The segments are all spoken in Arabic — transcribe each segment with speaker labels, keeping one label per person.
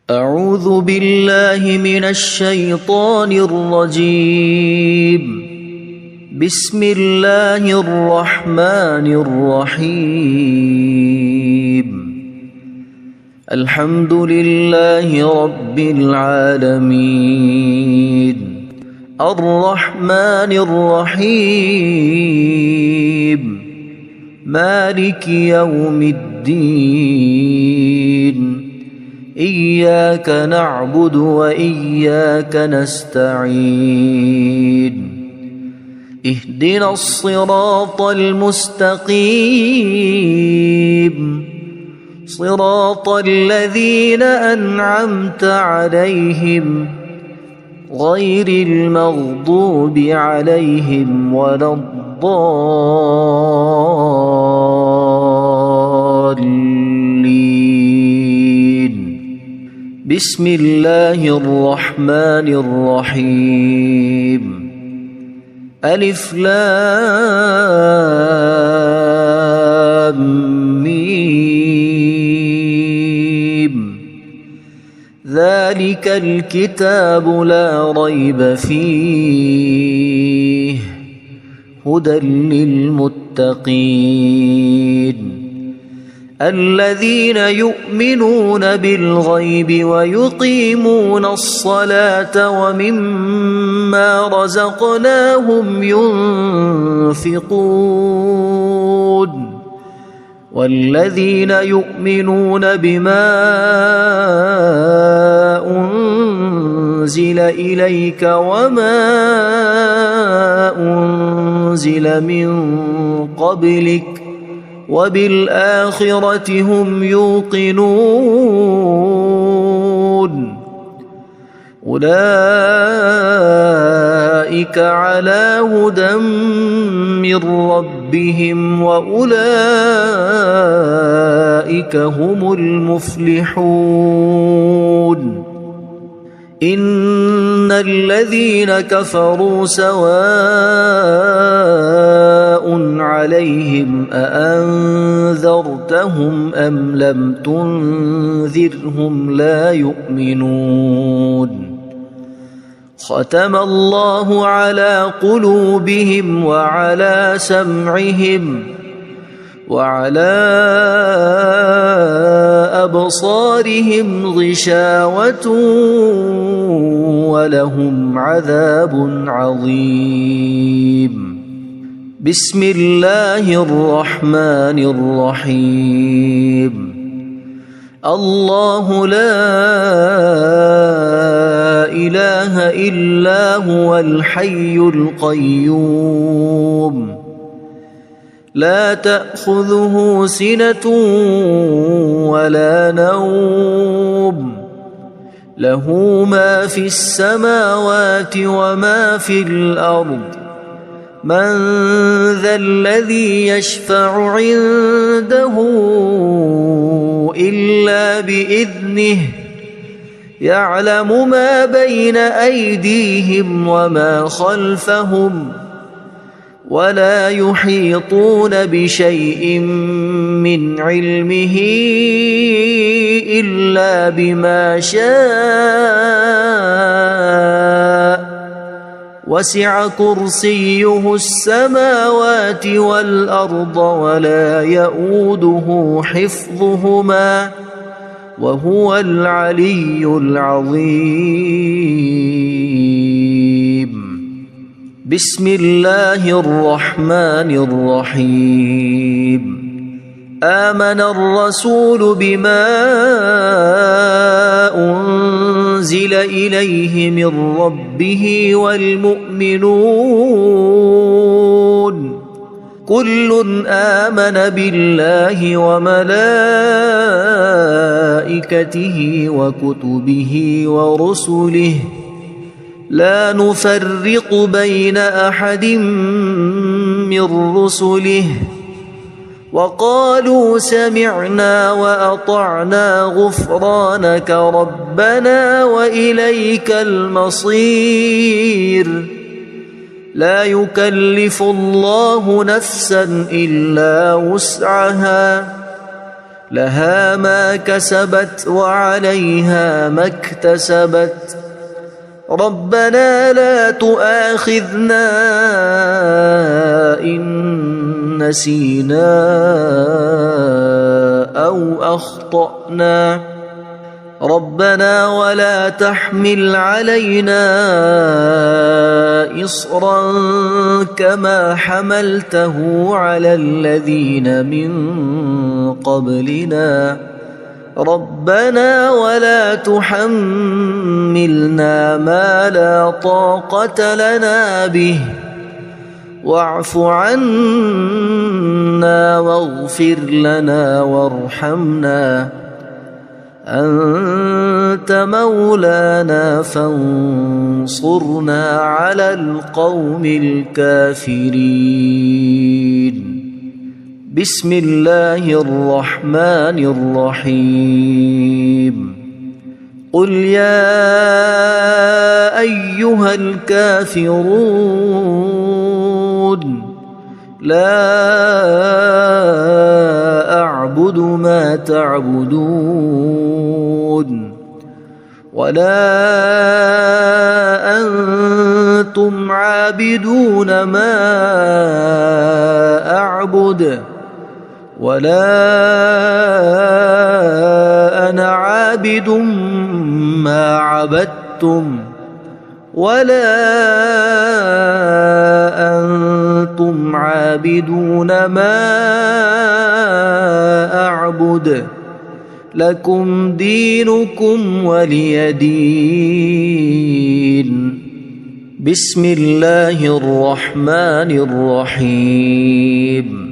Speaker 1: أعوذ بالله من الشيطان الرجيم. بسم الله الرحمن الرحيم. الحمد لله رب العالمين الرحمن الرحيم مالك يوم الدين إياك نعبد وإياك نستعين اهدنا الصراط المستقيم صراط الذين أنعمت عليهم غير المغضوب عليهم ولا الضالين. بسم الله الرحمن الرحيم. ألف لام ميم. ذلك الكتاب لا ريب فيه هدى للمتقين الذين يؤمنون بالغيب ويقيمون الصلاة ومما رزقناهم ينفقون والذين يؤمنون بما أنزل إليك وما أنزل من قبلك وبالآخرة هم يوقنون أولئك على هدى من ربهم وأولئك هم المفلحون. إن الذين كفروا سواء عليهم أأنذرتهم أم لم تنذرهم لا يؤمنون. ختم الله على قلوبهم وعلى سمعهم وعلى أبصارهم غشاوة ولهم عذاب عظيم. بسم الله الرحمن الرحيم. الله لا إله إلا هو الحي القيوم لا تأخذه سنة ولا نوم له ما في السماوات وما في الأرض. من ذا الذي يشفع عنده إلا بإذنه يعلم ما بين أيديهم وما خلفهم ولا يحيطون بشيء من علمه إلا بما شاء وسع كرسيه السماوات والأرض ولا يؤوده حفظهما وهو العلي العظيم. بسم الله الرحمن الرحيم. آمن الرسول بما أنزل إليه من ربه والمؤمنون كل آمن بالله وملائكته وكتبه ورسله لا نفرق بين أحد من رسله وقالوا سمعنا وأطعنا غفرانك ربنا وإليك المصير. لا يكلف الله نفسا إلا وسعها لها ما كسبت وعليها ما اكتسبت ربنا لا تؤاخذنا إن نسينا أو أخطأنا ربنا ولا تحمل علينا إصرا كما حملته على الذين من قبلنا ربنا ولا تحملنا ما لا طاقة لنا به واعف عنا واغفر لنا وارحمنا أنت مولانا فانصرنا على القوم الكافرين بسم الله الرحمن الرحيم قل يا أيها الكافرون لا أعبد ما تعبدون ولا أنتم عابدون ما أعبد ولا أنا عابد ما عبدتم ولا أنتم عابدون ما أعبد لكم دينكم ولي دين بسم الله الرحمن الرحيم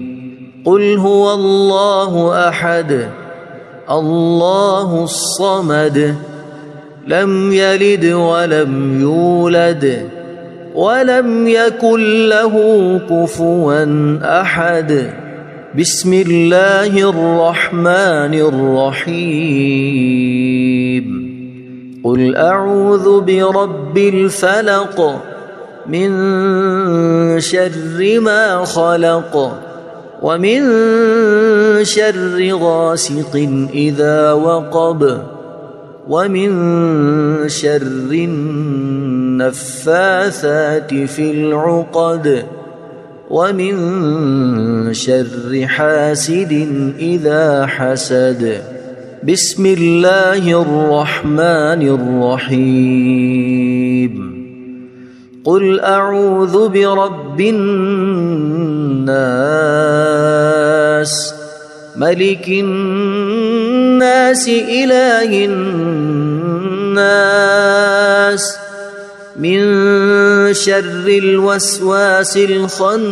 Speaker 1: قل هو الله أحد الله الصمد لم يلد ولم يولد ولم يكن له كفوا أحد بسم الله الرحمن الرحيم قل أعوذ برب الفلق من شر ما خلق ومن شر غاسق إذا وقب ومن شر النفاثات في العقد ومن شر حاسد إذا حسد بسم الله الرحمن الرحيم قل أعوذ برب الناس ملك الناس إله الناس من شر الوسواس الخناس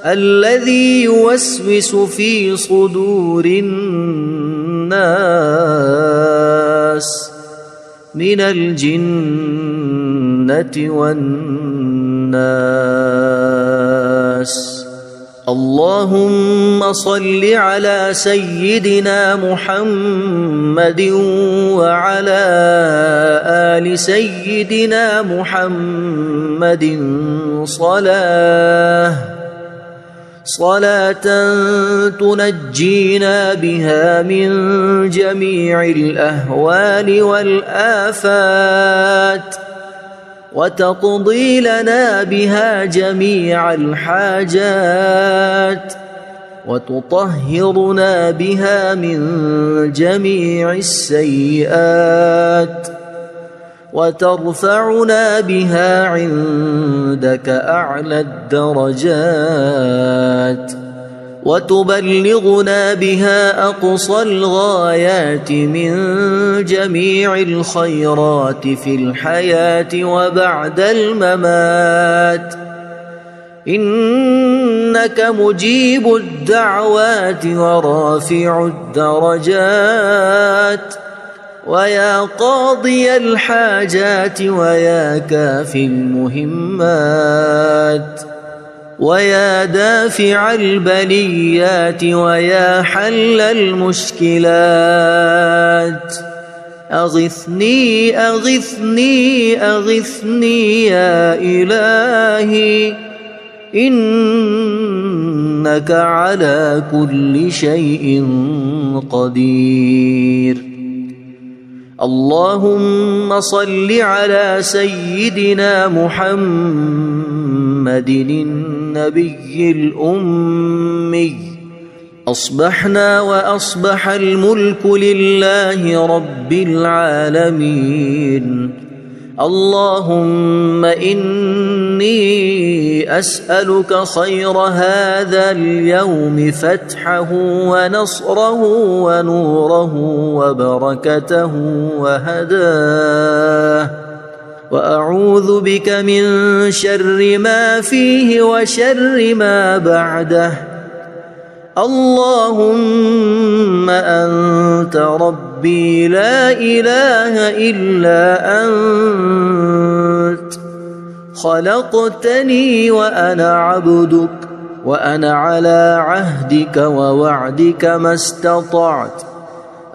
Speaker 1: الذي يوسوس في صدور الناس من الجنة والناس اللهم صل على سيدنا محمد وعلى آل سيدنا محمد صلاة تنجينا بها من جميع الأهوال والآفات وتقضي لنا بها جميع الحاجات وتطهرنا بها من جميع السيئات وترفعنا بها عندك أعلى الدرجات وتبلغنا بها أقصى الغايات من جميع الخيرات في الحياة وبعد الممات إنك مجيب الدعوات ورافع الدرجات ويا قاضي الحاجات ويا كافي المهمات ويا دافع البليات ويا حل المشكلات أغثني أغثني أغثني يا إلهي إنك على كل شيء قدير. اللهم صل على سيدنا محمد النبي الأمي. أصبحنا وأصبح الملك لله رب العالمين. اللهم إني أسألك خير هذا اليوم، فتحه ونصره ونوره وبركته وهداه، وأعوذ بك من شر ما فيه وشر ما بعده. اللهم أنت ربي لا إله إلا أنت، خلقتني وأنا عبدك، وأنا على عهدك ووعدك ما استطعت.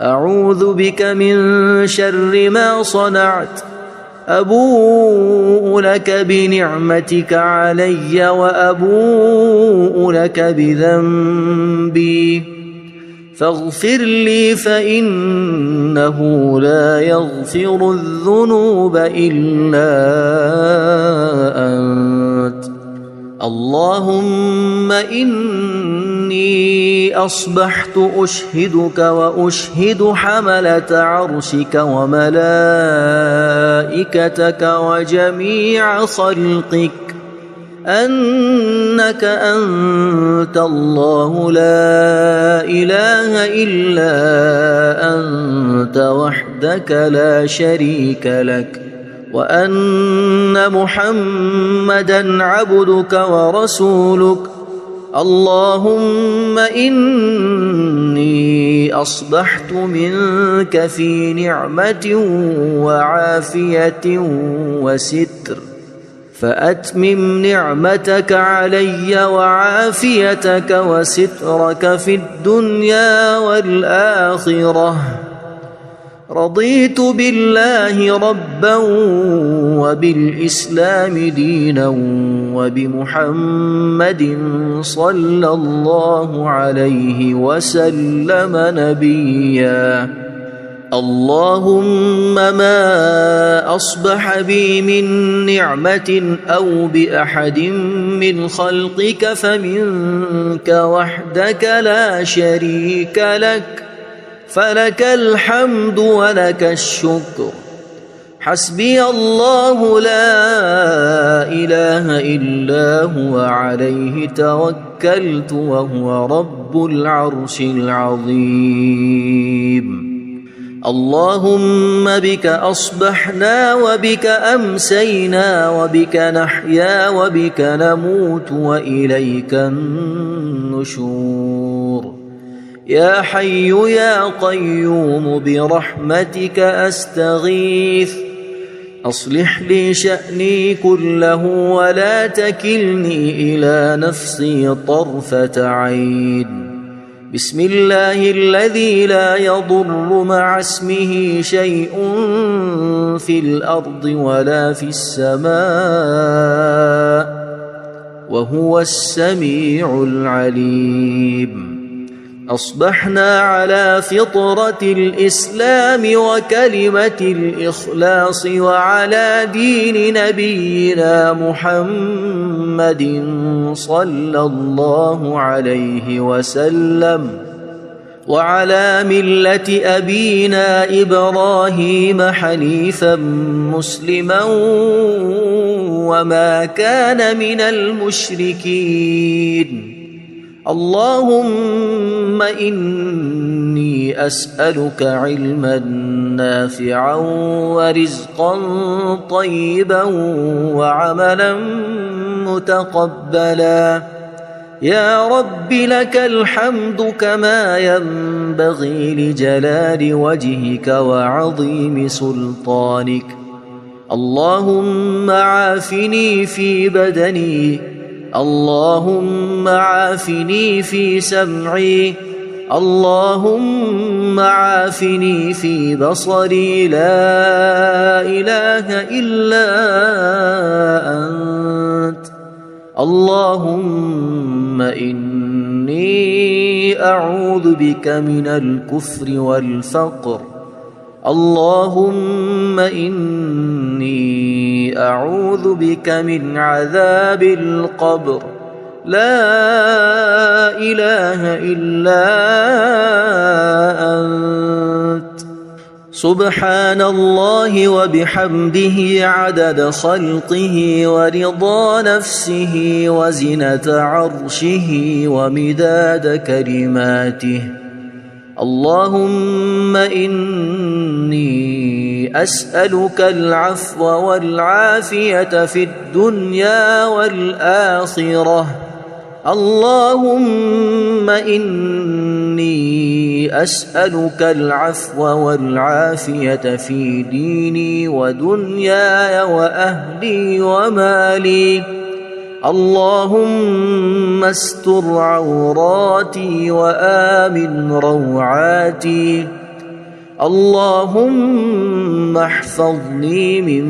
Speaker 1: أعوذ بك من شر ما صنعت. أبوء لك بنعمتك علي وأبوء لك بذنبي، فاغفر لي فإنه لا يغفر الذنوب إلا أنت. اللهم إني أصبحت أشهدك وأشهد حملة عرشك وملائكتك وجميع خلقك أنك أنت الله لا إله إلا أنت وحدك لا شريك لك، وأن محمدًا عبدك ورسولك. اللهم إني أصبحت منك في نعمة وعافية وستر، فأتمم نعمتك علي وعافيتك وسترك في الدنيا والآخرة. رضيت بالله ربا وبالإسلام دينا وبمحمد صلى الله عليه وسلم نبيا. اللهم ما أصبح بي من نعمة أو بأحد من خلقك فمنك وحدك لا شريك لك، فلك الحمد ولك الشكر. حسبي الله لا إله إلا هو عليه توكلت وهو رب العرش العظيم. اللهم بك أصبحنا وبك أمسينا وبك نحيا وبك نموت وإليك النشور. يا حي يا قيوم برحمتك أستغيث، أصلح لي شأني كله ولا تكلني إلى نفسي طرفة عين. بسم الله الذي لا يضر مع اسمه شيء في الأرض ولا في السماء، وهو السميع العليم. أصبحنا على فطرة الإسلام وكلمة الإخلاص وعلى دين نبينا محمد صلى الله عليه وسلم، وعلى ملة أبينا إبراهيم حنيفا مسلما وما كان من المشركين. اللهم إني أسألك علما نافعا ورزقا طيبا وعملا متقبلا. يا رب لك الحمد كما ينبغي لجلال وجهك وعظيم سلطانك. اللهم عافني في بدني، اللهم عافني في سمعي، اللهم عافني في بصري. لا إله إلا أنت. اللهم إني أعوذ بك من الكفر والفقر. اللهم إني أعوذ بك من عذاب القبر. لا إله إلا أنت. سبحان الله وبحمده عدد خلقه ورضا نفسه وزنة عرشه ومداد كلماته. اللهم إني أسألك العفو والعافية في الدنيا والآخرة. اللهم إني أسألك العفو والعافية في ديني ودنياي وأهلي ومالي. اللهم استر عوراتي وآمن روعاتي. اللهم احفظني من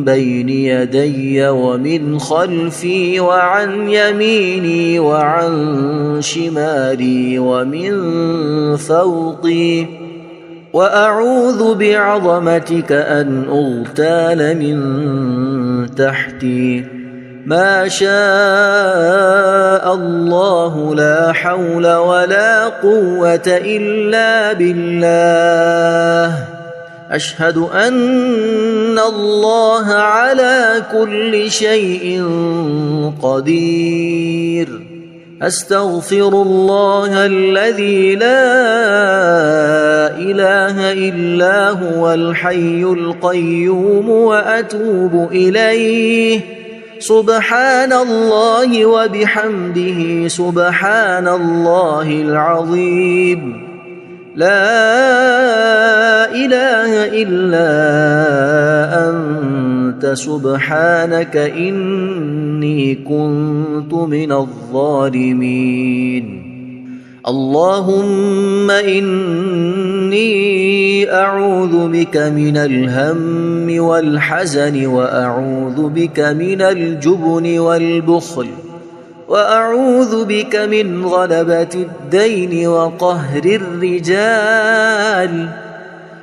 Speaker 1: بين يدي ومن خلفي وعن يميني وعن شمالي ومن فوقي. وأعوذ بعظمتك أن أغتال من تحتي. ما شاء الله لا حول ولا قوة إلا بالله. أشهد أن الله على كل شيء قدير. أستغفر الله الذي لا إله إلا هو الحي القيوم وأتوب إليه. سبحان الله وبحمده سبحان الله العظيم. لا إله إلا أنت سبحانك إني كنت من الظالمين. اللهم إني أعوذ بك من الهم والحزن وأعوذ بك من الجبن والبخل وأعوذ بك من غلبة الدين وقهر الرجال.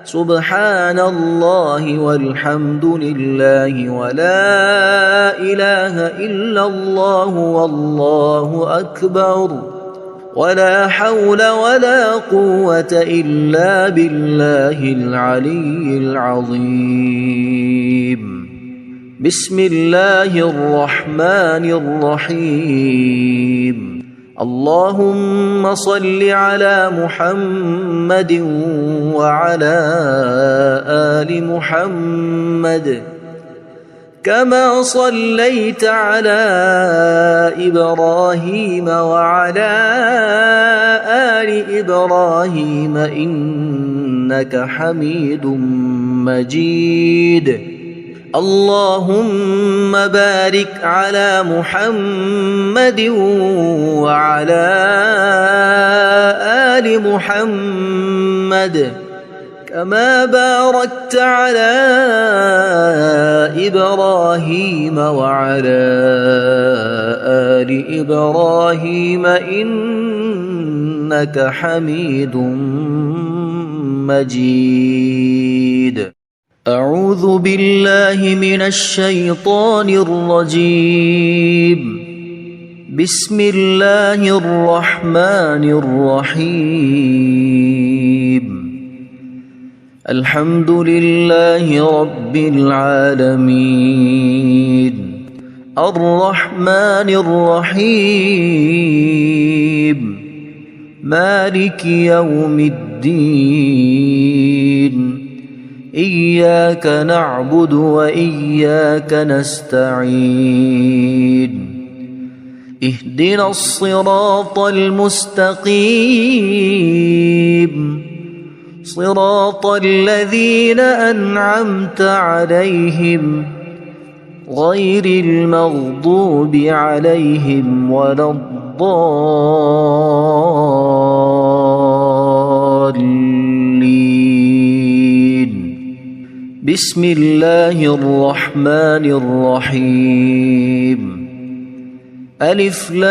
Speaker 1: سبحان الله والحمد لله ولا إله إلا الله والله أكبر ولا حول ولا قوة إلا بالله العلي العظيم. بسم الله الرحمن الرحيم. اللهم صل على محمد وعلى آل محمد كما صليت على إبراهيم وعلى آل إبراهيم إنك حميد مجيد. اللهم بارك على محمد وعلى آل محمد كما باركت على إبراهيم وعلى آل إبراهيم إنك حميد مجيد. أعوذ بالله من الشيطان الرجيم. بسم الله الرحمن الرحيم. الحمد لله رب العالمين الرحمن الرحيم مالك يوم الدين. إياك نعبد وإياك نستعين. اهدنا الصراط المستقيم صراط الذين أنعمت عليهم غير المغضوب عليهم ولا الضالين. بسم الله الرحمن الرحيم. ألف لام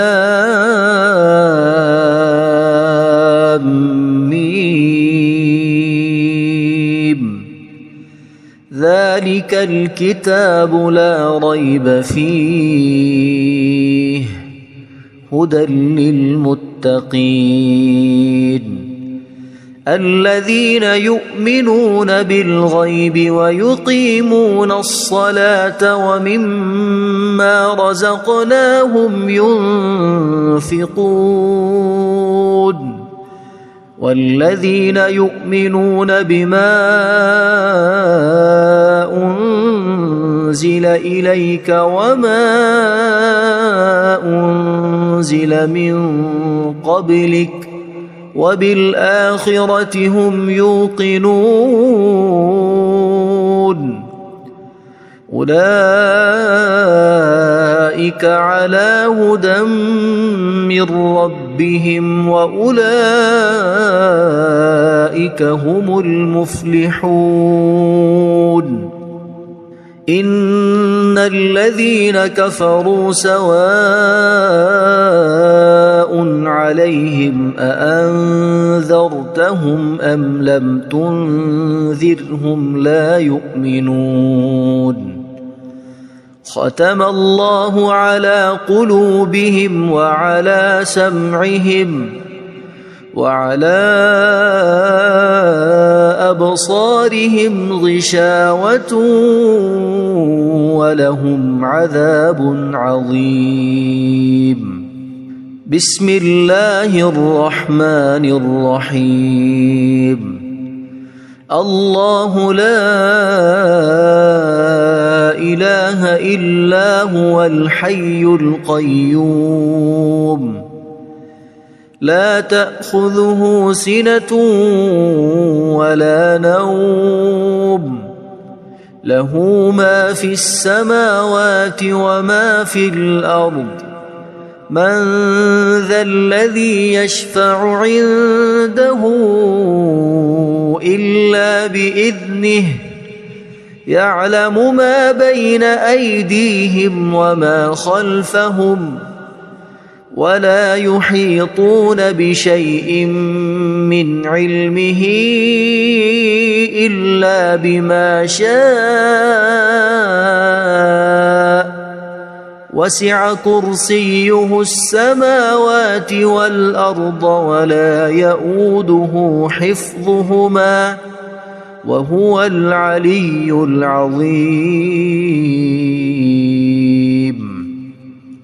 Speaker 1: ميم ذلك الكتاب لا ريب فيه هدى للمتقين الذين يؤمنون بالغيب ويقيمون الصلاة ومما رزقناهم ينفقون والذين يؤمنون بما أنزل إليك وما أنزل من قبلك وبالآخرة هم يوقنون أولئك على هدى من ربهم وأولئك هم المفلحون إن الذين كفروا سواء عليهم أأنذرتهم أم لم تنذرهم لا يؤمنون ختم الله على قلوبهم وعلى سمعهم وعلى أبصارهم غشاوة ولهم عذاب عظيم بسم الله الرحمن الرحيم الله لا إله إلا هو الحي القيوم لا تأخذه سنة ولا نوم له ما في السماوات وما في الأرض من ذا الذي يشفع عنده إلا بإذنه يعلم ما بين أيديهم وما خلفهم ولا يحيطون بشيء من علمه إلا بما شاء وسع كرسيه السماوات والأرض ولا يؤوده حفظهما وهو العلي العظيم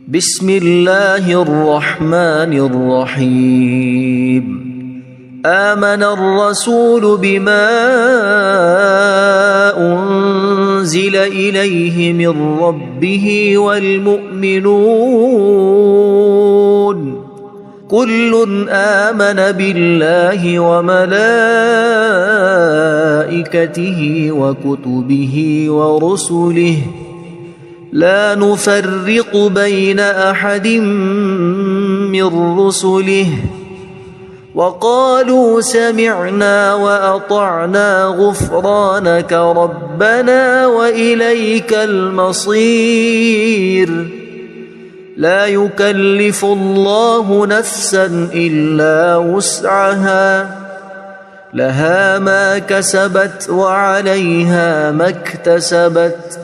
Speaker 1: بسم الله الرحمن الرحيم آمن الرسول بما أنزل إليه من ربه والمؤمنون كل آمن بالله وملائكته وكتبه ورسله لا نفرق بين أحد من رسله وقالوا سمعنا وأطعنا غفرانك ربنا وإليك المصير لا يكلف الله نفسا إلا وسعها لها ما كسبت وعليها ما اكتسبت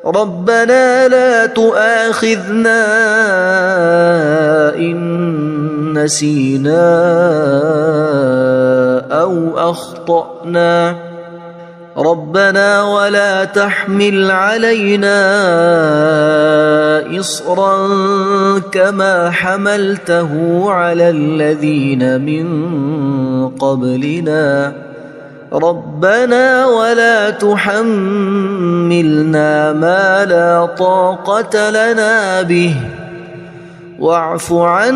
Speaker 1: ربنا لا تؤاخذنا إن نسينا أو أخطأنا ربنا ولا تحمل علينا إصرا كما حملته على الذين من قبلنا ربنا ولا تحملنا ما لا طاقة لنا به واعف عنا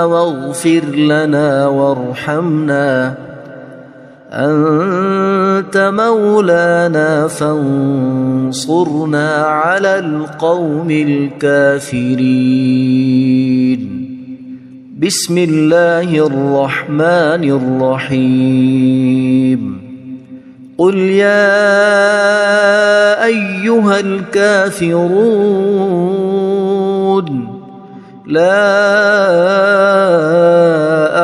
Speaker 1: واغفر لنا وارحمنا أنت مولانا فانصرنا على القوم الكافرين بسم الله الرحمن الرحيم قل يا أيها الكافرون لا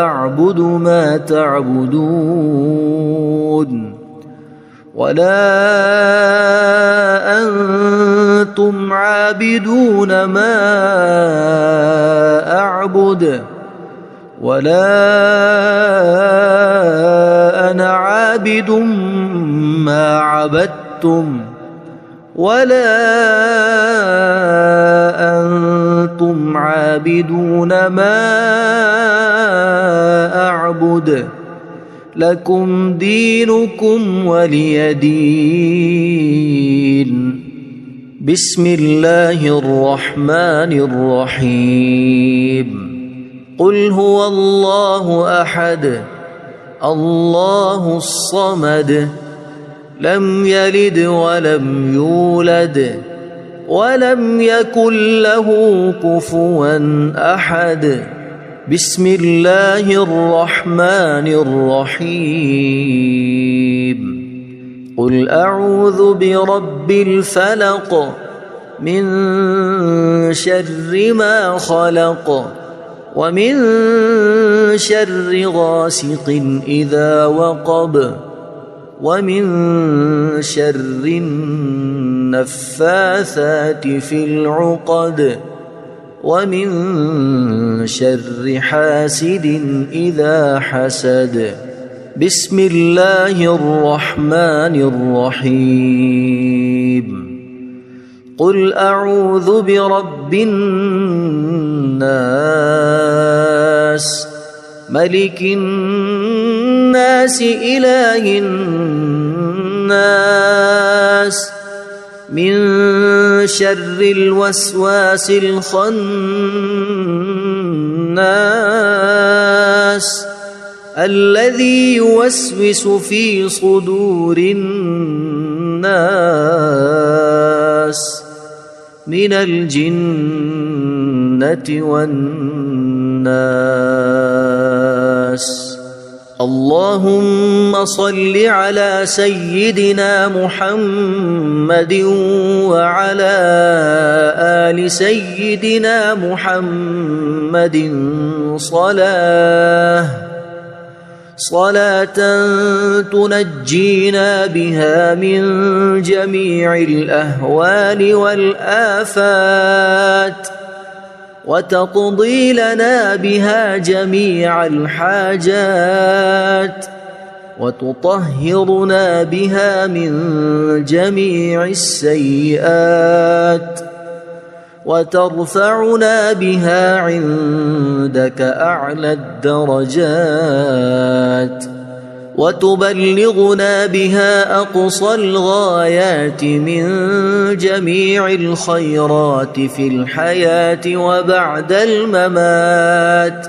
Speaker 1: أعبد ما تعبدون ولا أنتم عابدون ما أعبد ولا أنا عابد ما عبدتم ولا أنتم عابدون ما أعبد لكم دينكم ولي دين. بسم الله الرحمن الرحيم. قل هو الله أحد الله الصمد لم يلد ولم يولد ولم يكن له كفوا أحد. بسم الله الرحمن الرحيم. قل أعوذ برب الفلق من شر ما خلق ومن شر غاسق إذا وقب ومن شر النفاثات في العقد ومن شر حاسد إذا حسد. بسم الله الرحمن الرحيم. قل أعوذ برب الناس ملك الناس إله الناس من شر الوسواس الخناس الذي يوسوس في صدور الناس من الجنة والناس. اللهم صل على سيدنا محمد وعلى آل سيدنا محمد صلاة تنجينا بها من جميع الأهوال والآفات وتقضي لنا بها جميع الحاجات وتطهرنا بها من جميع السيئات وترفعنا بها عندك أعلى الدرجات وتبلغنا بها أقصى الغايات من جميع الخيرات في الحياة وبعد الممات.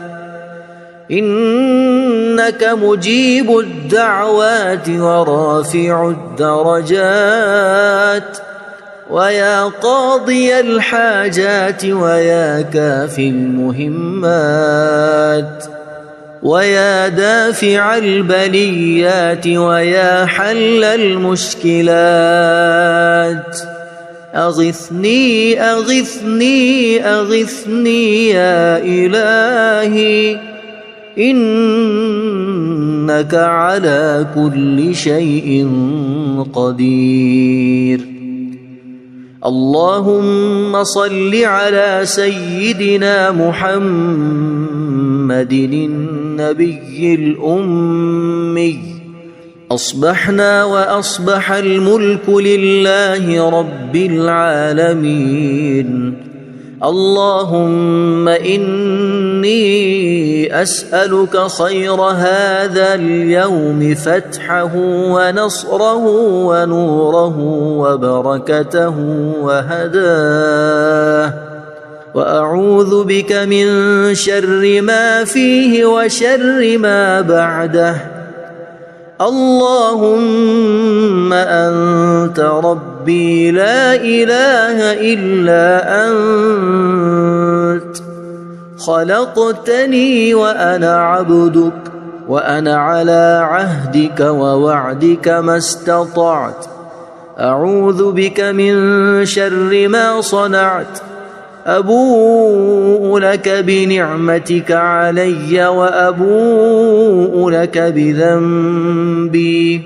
Speaker 1: إنك مجيب الدعوات ورافع الدرجات ويا قاضي الحاجات ويا كافي المهمات ويا دافع البليات ويا حل المشكلات. أغثني أغثني أغثني يا إلهي إنك على كل شيء قدير. اللهم صل على سيدنا محمد النبي الأمي. أصبحنا وأصبح الملك لله رب العالمين. اللهم إني أسألك خير هذا اليوم فتحه ونصره ونوره وبركته وهداه وأعوذ بك من شر ما فيه وشر ما بعده. اللهم أنت ربي لا إله إلا أنت خلقتني وأنا عبدك وأنا على عهدك ووعدك ما استطعت. أعوذ بك من شر ما صنعت أبوء لك بنعمتك علي وأبوء لك بذنبي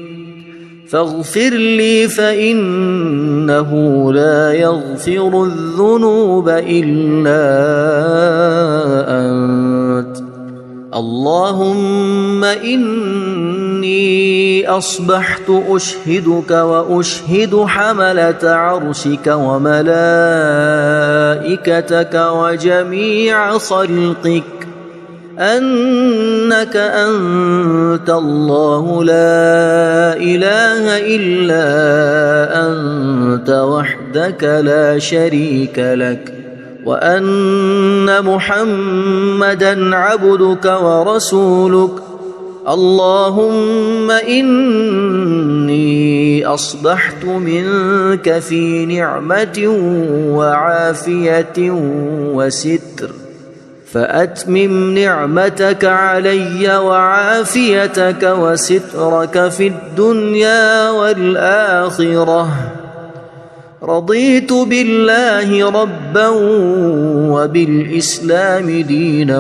Speaker 1: فاغفر لي فإنه لا يغفر الذنوب إلا أنت. اللهم إني أصبحت أشهدك وأشهد حملة عرشك وملائكتك وجميع خلقك أنك أنت الله لا إله إلا أنت وحدك لا شريك لك وأن محمدًا عبدك ورسولك. اللهم إني أصبحت منك في نعمة وعافية وستر فأتمم نعمتك علي وعافيتك وسترك في الدنيا والآخرة. رضيت بالله ربا وبالإسلام دينا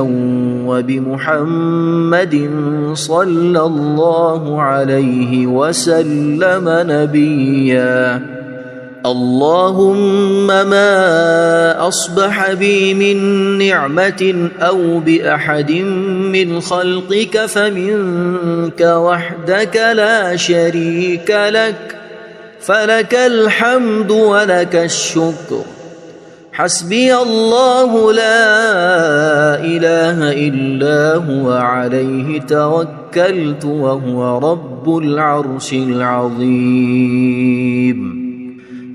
Speaker 1: وبمحمد صلى الله عليه وسلم نبيا. اللهم ما أصبح بي من نعمة أو بأحد من خلقك فمنك وحدك لا شريك لك فلك الحمد ولك الشكر. حسبي الله لا إله إلا هو عليه توكلت وهو رب العرش العظيم.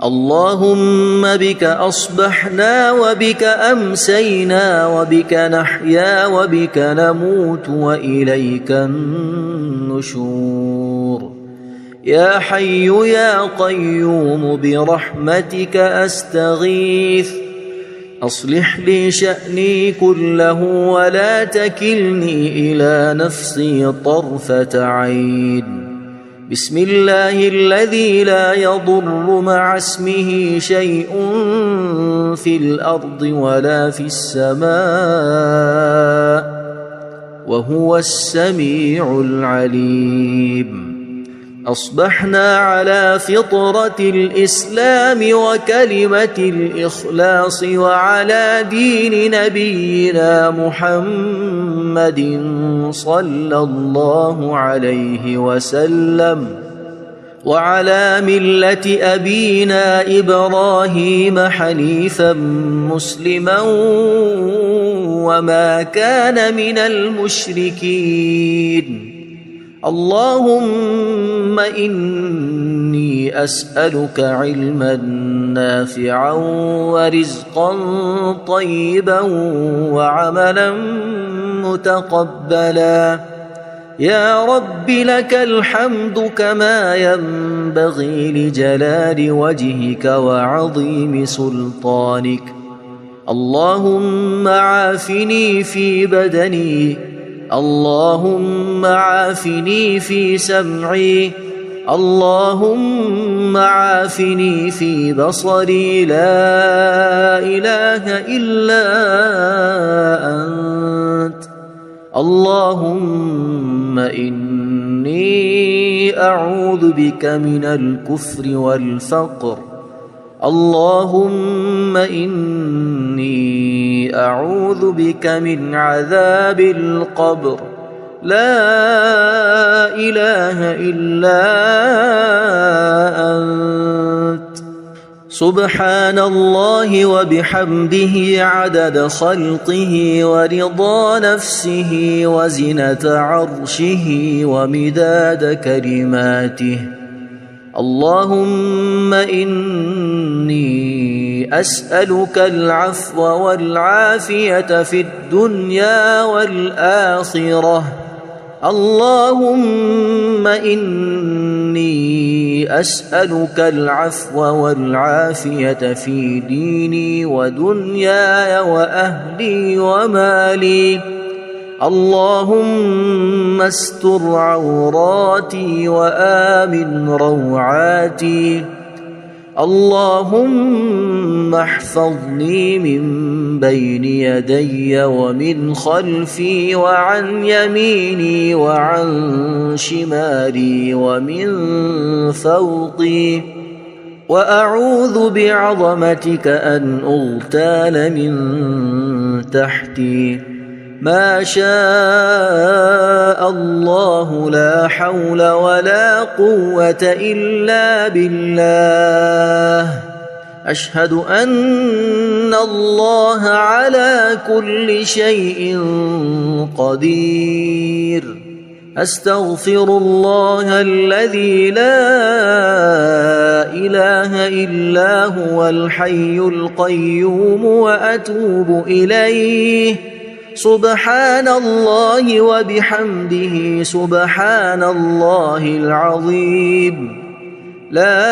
Speaker 1: اللهم بك أصبحنا وبك أمسينا وبك نحيا وبك نموت وإليك النشور. يا حي يا قيوم برحمتك أستغيث أصلح لي شأني كله ولا تكلني إلى نفسي طرفة عين. بسم الله الذي لا يضر مع اسمه شيء في الأرض ولا في السماء وهو السميع العليم. أصبحنا على فطرة الإسلام وكلمة الإخلاص وعلى دين نبينا محمد صلى الله عليه وسلم وعلى ملة أبينا إبراهيم حنيفا مسلما وما كان من المشركين. اللهم إني أسألك علما نافعا ورزقا طيبا وعملا متقبلا. يا رب لك الحمد كما ينبغي لجلال وجهك وعظيم سلطانك. اللهم عافني في بدني اللهم عافني في سمعي اللهم عافني في بصري لا إله إلا أنت. اللهم إني أعوذ بك من الكفر والفقر. اللهم إني أعوذ بك من عذاب القبر. لا إله إلا أنت. سبحان الله وبحمده عدد خلقه ورضا نفسه وزنة عرشه ومداد كلماته. اللهم إني أسألك العفو والعافية في الدنيا والآخرة. اللهم إني أسألك العفو والعافية في ديني ودنياي وأهلي ومالي. اللهم استر عوراتي وآمن روعاتي. اللهم احفظني من بين يدي ومن خلفي وعن يميني وعن شمالي ومن فوقي، وأعوذ بعظمتك أن أغتال من تحتي. ما شاء الله لا حول ولا قوة إلا بالله. أشهد أن الله على كل شيء قدير. أستغفر الله الذي لا إله إلا هو الحي القيوم وأتوب إليه. سبحان الله وبحمده سبحان الله العظيم. لا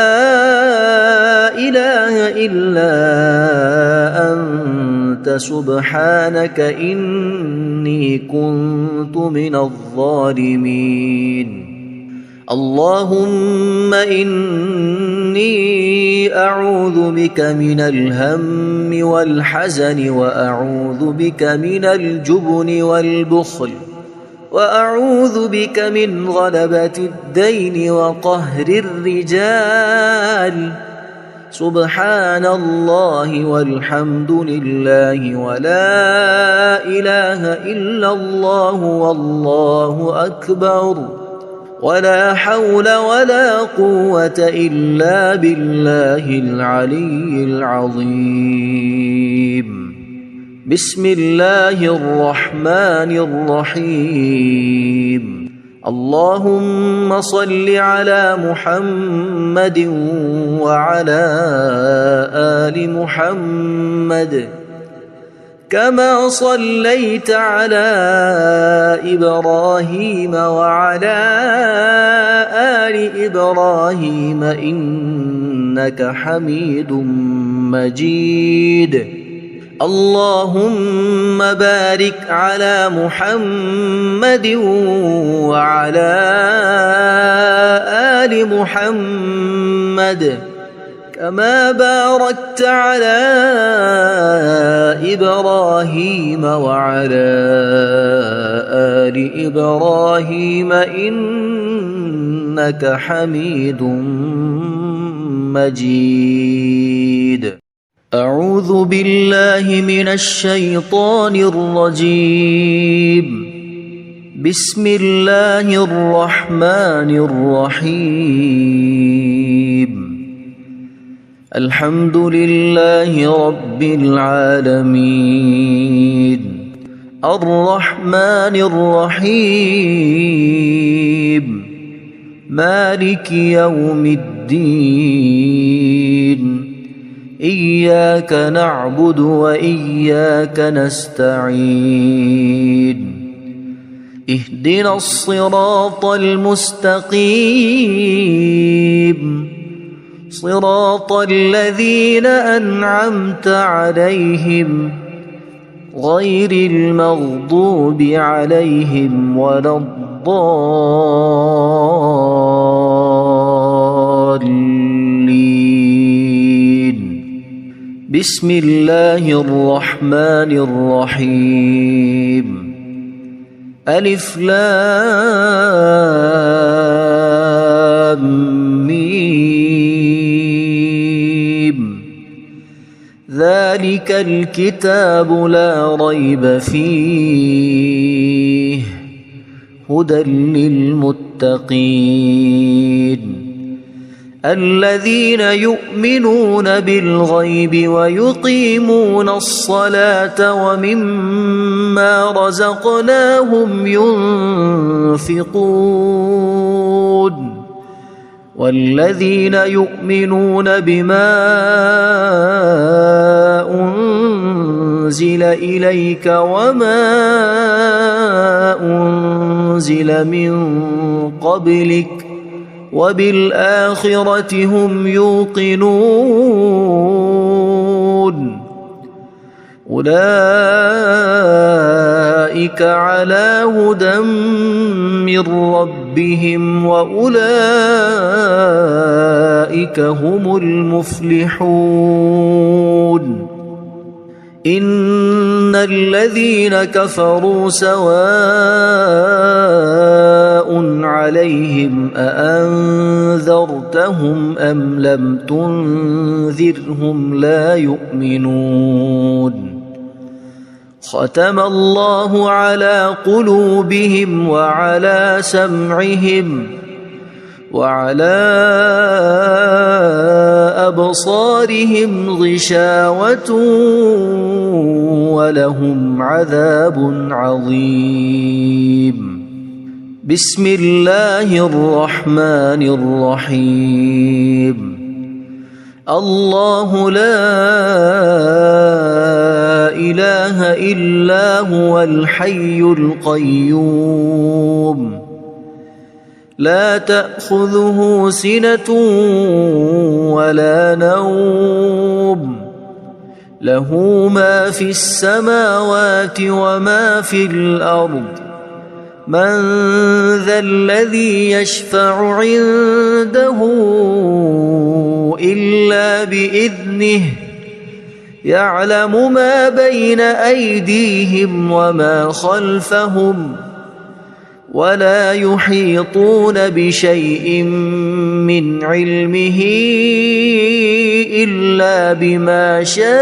Speaker 1: إله إلا أنت سبحانك إني كنت من الظالمين. اللهم إني أعوذ بك من الهم والحزن، وأعوذ بك من الجبن والبخل، وأعوذ بك من غلبة الدين وقهر الرجال. سبحان الله والحمد لله ولا إله إلا الله والله أكبر، ولا حول ولا قوة إلا بالله العلي العظيم. بسم الله الرحمن الرحيم. اللهم صل على محمد وعلى آل محمد كما صليت على إبراهيم وعلى آل إبراهيم إنك حميد مجيد. اللهم بارك على محمد وعلى آل محمد كما باركت على إبراهيم وعلى آل إبراهيم إنك حميد مجيد. أعوذ بالله من الشيطان الرجيم. بسم الله الرحمن الرحيم. الحمد لله رب العالمين. الرحمن الرحيم. مالك يوم الدين. إياك نعبد وإياك نستعين. اهدنا الصراط المستقيم، صراط الذين أنعمت عليهم غير المغضوب عليهم ولا الضالين. بسم الله الرحمن الرحيم. ألف لام ميم. ذلك الكتاب لا ريب فيه هدى للمتقين الذين يؤمنون بالغيب ويقيمون الصلاة ومما رزقناهم ينفقون والذين يؤمنون بما أنزل إليك وما أنزل من قبلك وبالآخرة هم يوقنون أولئك على هدى من ربهم وأولئك هم المفلحون إن الذين كفروا سواء عليهم أأنذرتهم أم لم تنذرهم لا يؤمنون ختم الله على قلوبهم وعلى سمعهم وعلى أبصارهم غشاوة ولهم عذاب عظيم بسم الله الرحمن الرحيم الله لا إله إلا هو الحي القيوم لا تأخذه سنة ولا نوم له ما في السماوات وما في الأرض من ذا الذي يشفع عنده إلا بإذنه يعلم ما بين أيديهم وما خلفهم ولا يحيطون بشيء من علمه إلا بما شاء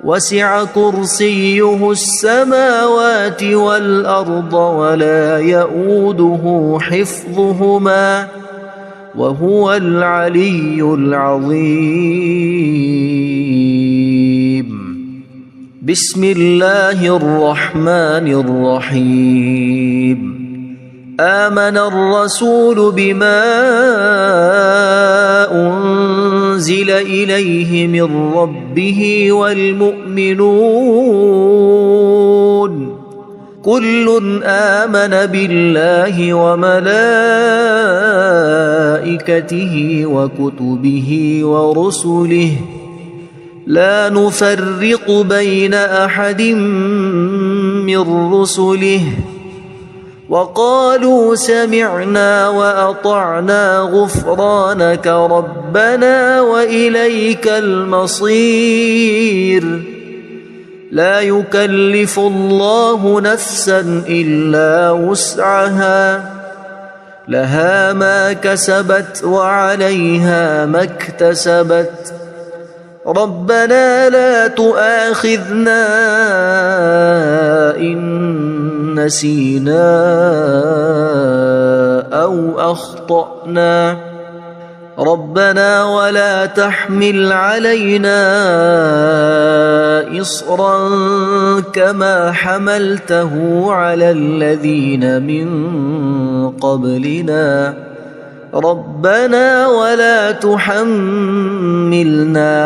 Speaker 1: وسع كرسيه السماوات والأرض ولا يؤوده حفظهما وهو العلي العظيم بسم الله الرحمن الرحيم آمن الرسول بما أنزل إليه من ربه والمؤمنون كل آمن بالله وملائكته وكتبه ورسله لا نفرق بين أحد من رسله وقالوا سمعنا وأطعنا غفرانك ربنا وإليك المصير لا يكلف الله نفسا إلا وسعها لها ما كسبت وعليها ما اكتسبت ربنا لا تؤاخذنا إن نسينا أو أخطأنا ربنا ولا تحمل علينا إصرا كما حملته على الذين من قبلنا ربنا ولا تحملنا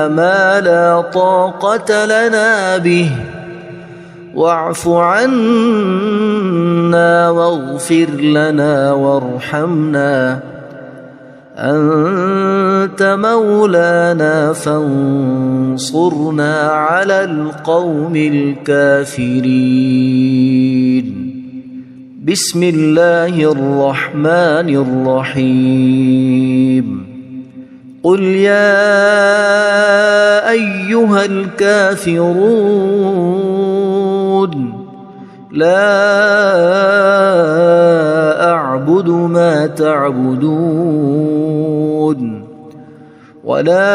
Speaker 1: ما لا طاقة لنا به واعف عنا واغفر لنا وارحمنا أنت مولانا فانصرنا على القوم الكافرين بسم الله الرحمن الرحيم قل يا أيها الكافرون لا أعبد ما تعبدون ولا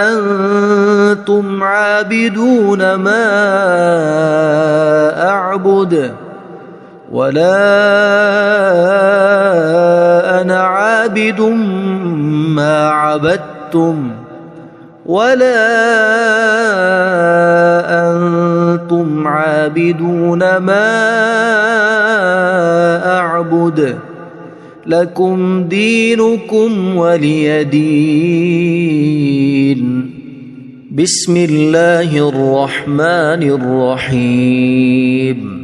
Speaker 1: أنتم عابدون ما أعبد ولا أنا عابد ما عبدتم ولا أنتم عابدون ما أعبد لكم دينكم ولي دين بسم الله الرحمن الرحيم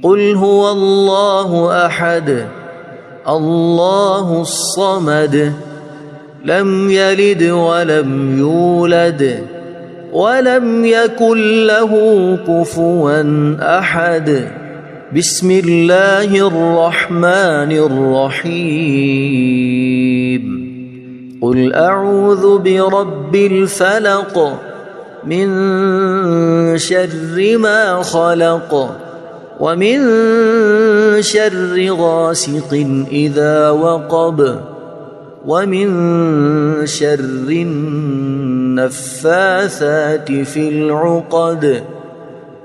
Speaker 1: قل هو الله أحد الله الصمد لم يلد ولم يولد ولم يكن له كفوا أحد. بسم الله الرحمن الرحيم. قل أعوذ برب الفلق من شر ما خلق ومن شر غاسق إذا وقب ومن شر النفاثات في العقد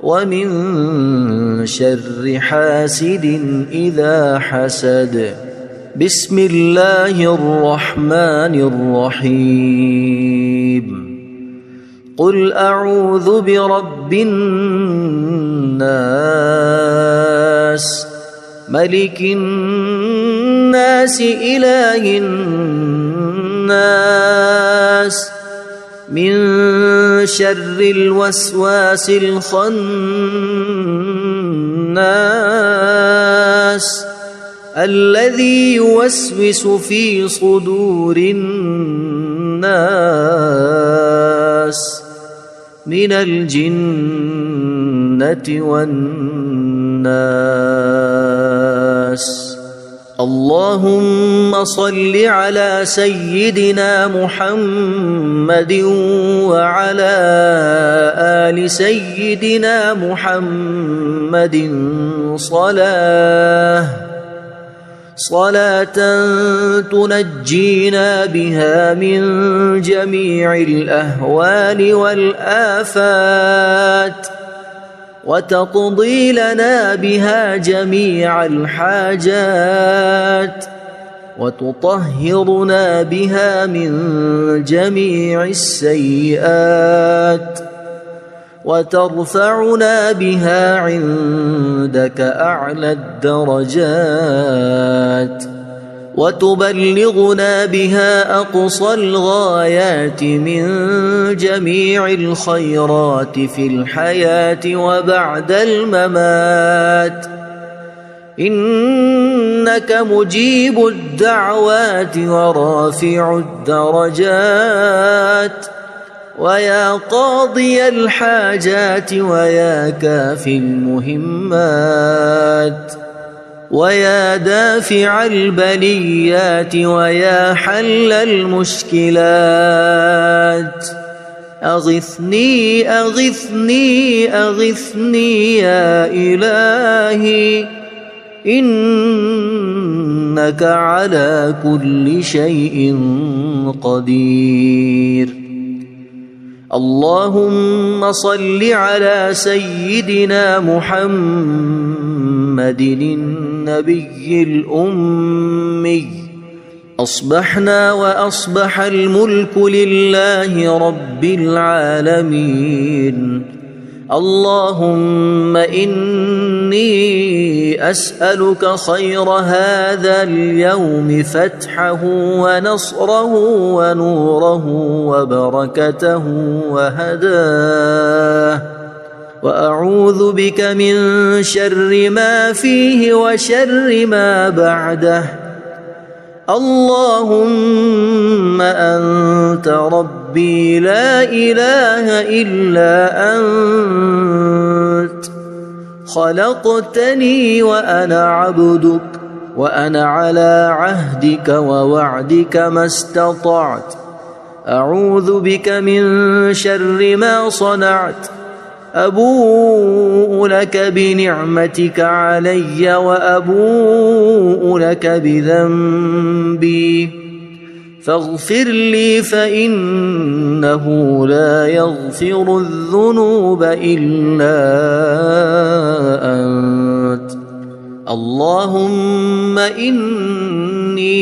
Speaker 1: ومن شر حاسد إذا حسد. بسم الله الرحمن الرحيم. قل أعوذ برب الناس ملك الناس إله الناس من شر الوسواس الخناس الذي يوسوس في صدور الناس من الجنة والناس. اللهم صل على سيدنا محمد وعلى آل سيدنا محمد صلاة تنجينا بها من جميع الأهوال والآفات وتقضي لنا بها جميع الحاجات وتطهرنا بها من جميع السيئات وترفعنا بها عندك أعلى الدرجات وتبلغنا بها أقصى الغايات من جميع الخيرات في الحياة وبعد الممات. إنك مجيب الدعوات ورافع الدرجات ويا قاضي الحاجات ويا كافي المهمات ويا دافع البليات ويا حل المشكلات. أغثني أغثني أغثني يا إلهي إنك على كل شيء قدير. اللهم صل على سيدنا محمد النبي الأمي. أصبحنا وأصبح الملك لله رب العالمين. اللهم إني أسألك خير هذا اليوم فتحه ونصره ونوره وبركته وهداه وأعوذ بك من شر ما فيه وشر ما بعده. اللهم أنت ربي لا إله إلا أنت خلقتني وأنا عبدك وأنا على عهدك ووعدك ما استطعت. أعوذ بك من شر ما صنعت. أبوء لك بنعمتك علي وأبوء لك بذنبي فاغفر لي فإنه لا يغفر الذنوب إلا أنت. اللهم إني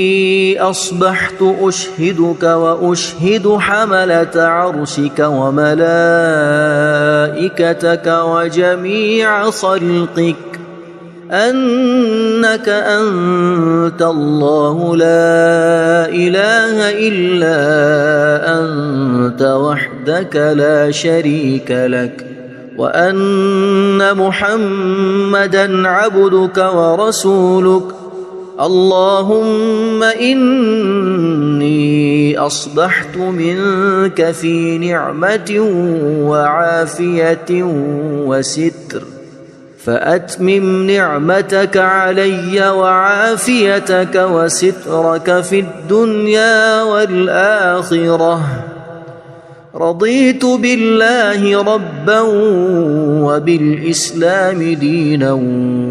Speaker 1: أصبحت أشهدك وأشهد حملة عرشك وملائكتك وجميع خلقك أنك أنت الله لا إله إلا أنت وحدك لا شريك لك وأن محمدًا عبدك ورسولك. اللهم إني إني أصبحت منك في نعمة وعافية وستر، فأتمم نعمتك علي وعافيتك وسترك في الدنيا والآخرة. رضيت بالله ربا وبالإسلام دينا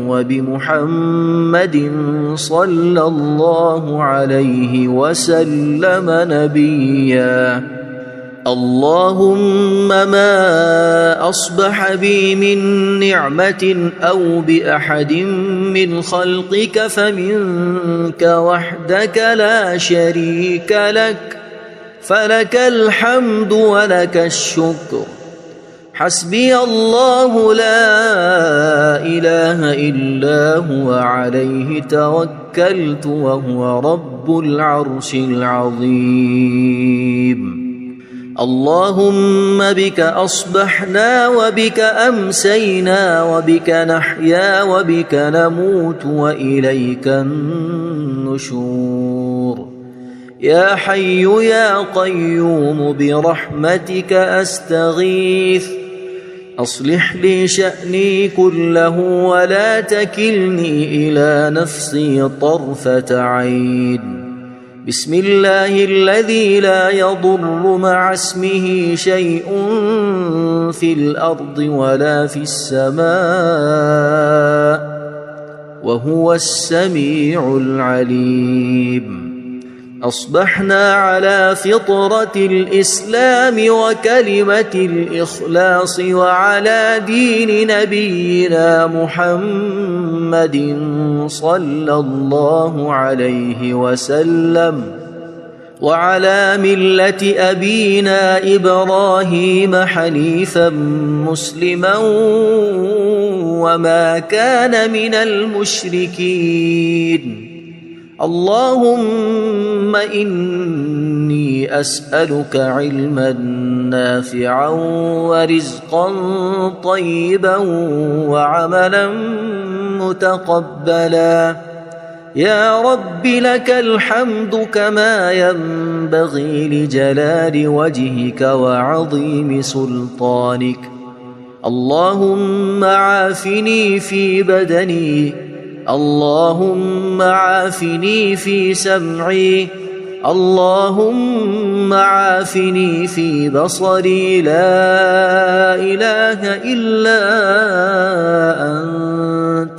Speaker 1: وبمحمد صلى الله عليه وسلم نبيا. اللهم ما أصبح بي من نعمة أو بأحد من خلقك فمنك وحدك لا شريك لك، فلك الحمد ولك الشكر. حسبي الله لا إله إلا هو عليه توكلت وهو رب العرش العظيم. اللهم بك أصبحنا وبك أمسينا وبك نحيا وبك نموت وإليك النشور. يا حي يا قيوم برحمتك أستغيث، أصلح لي شأني كله ولا تكلني إلى نفسي طرفة عين. بسم الله الذي لا يضر مع اسمه شيء في الأرض ولا في السماء وهو السميع العليم. أصبحنا على فطرة الإسلام وكلمة الإخلاص وعلى دين نبينا محمد صلى الله عليه وسلم وعلى ملة أبينا إبراهيم حنيفا مسلما وما كان من المشركين. اللهم إني أسألك علما نافعا ورزقا طيبا وعملا متقبلا. يا رب لك الحمد كما ينبغي لجلال وجهك وعظيم سلطانك. اللهم عافني في بدني، اللهم عافني في سمعي، اللهم عافني في بصري. لا إله إلا أنت.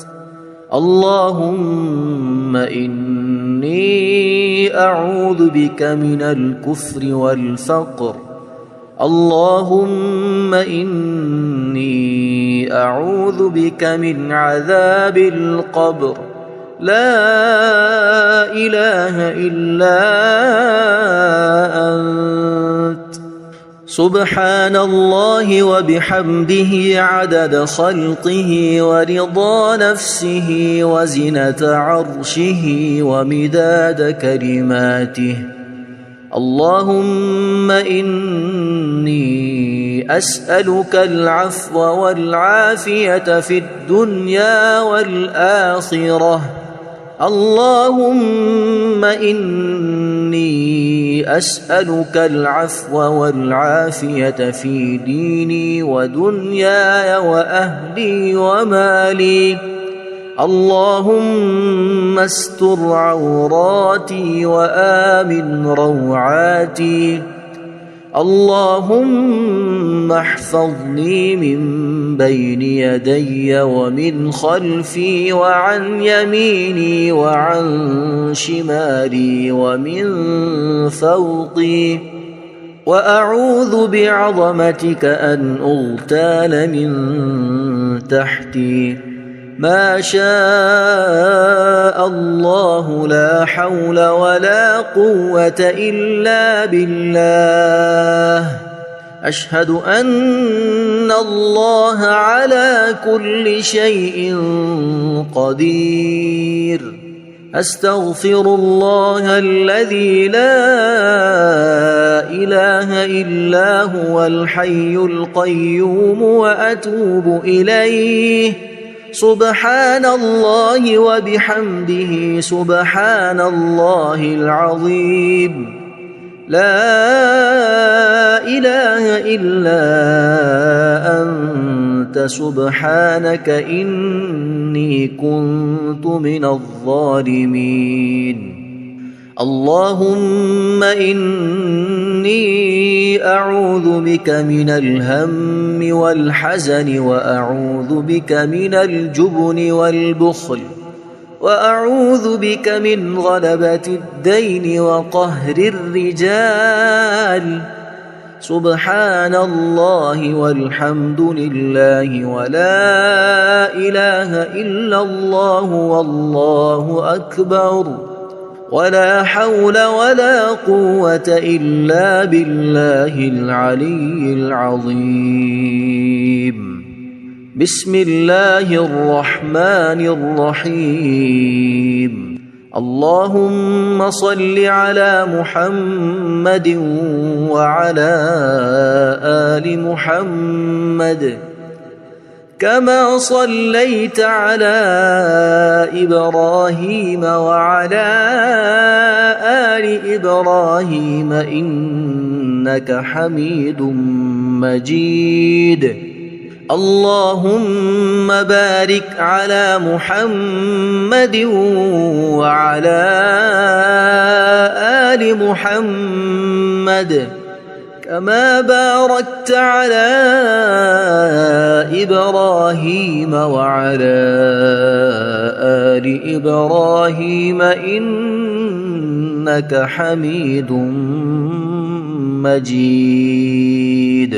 Speaker 1: اللهم إني أعوذ بك من الكفر والفقر. اللهم إني أعوذ بك من عذاب القبر. لا إله إلا أنت. سبحان الله وبحمده عدد خلقه ورضا نفسه وزنة عرشه ومداد كلماته. اللهم إني أسألك العفو والعافية في الدنيا والآخرة. اللهم إني أسألك العفو والعافية في ديني ودنياي وأهلي ومالي. اللهم استر عوراتي وآمن روعاتي. اللهم احفظني من بين يدي ومن خلفي وعن يميني وعن شمالي ومن فوقي. وأعوذ بعظمتك أن أغتال من تحتي. ما شاء الله لا حول ولا قوة إلا بالله. أشهد أن الله على كل شيء قدير. أستغفر الله الذي لا إله إلا هو الحي القيوم وأتوب إليه. سبحان الله وبحمده سبحان الله العظيم. لا إله إلا أنت سبحانك إني كنت من الظالمين. اللهم إني أعوذ بك من الهم والحزن وأعوذ بك من الجبن والبخل وأعوذ بك من غلبة الدين وقهر الرجال. سبحان الله والحمد لله ولا إله إلا الله والله أكبر ولا حول ولا قوة إلا بالله العلي العظيم. بسم الله الرحمن الرحيم. اللهم صل على محمد وعلى آل محمد كما صليت على إبراهيم وعلى آل إبراهيم إنك حميد مجيد. اللهم بارك على محمد وعلى آل محمد كما باركت على إبراهيم وعلى آل إبراهيم إنك حميد مجيد.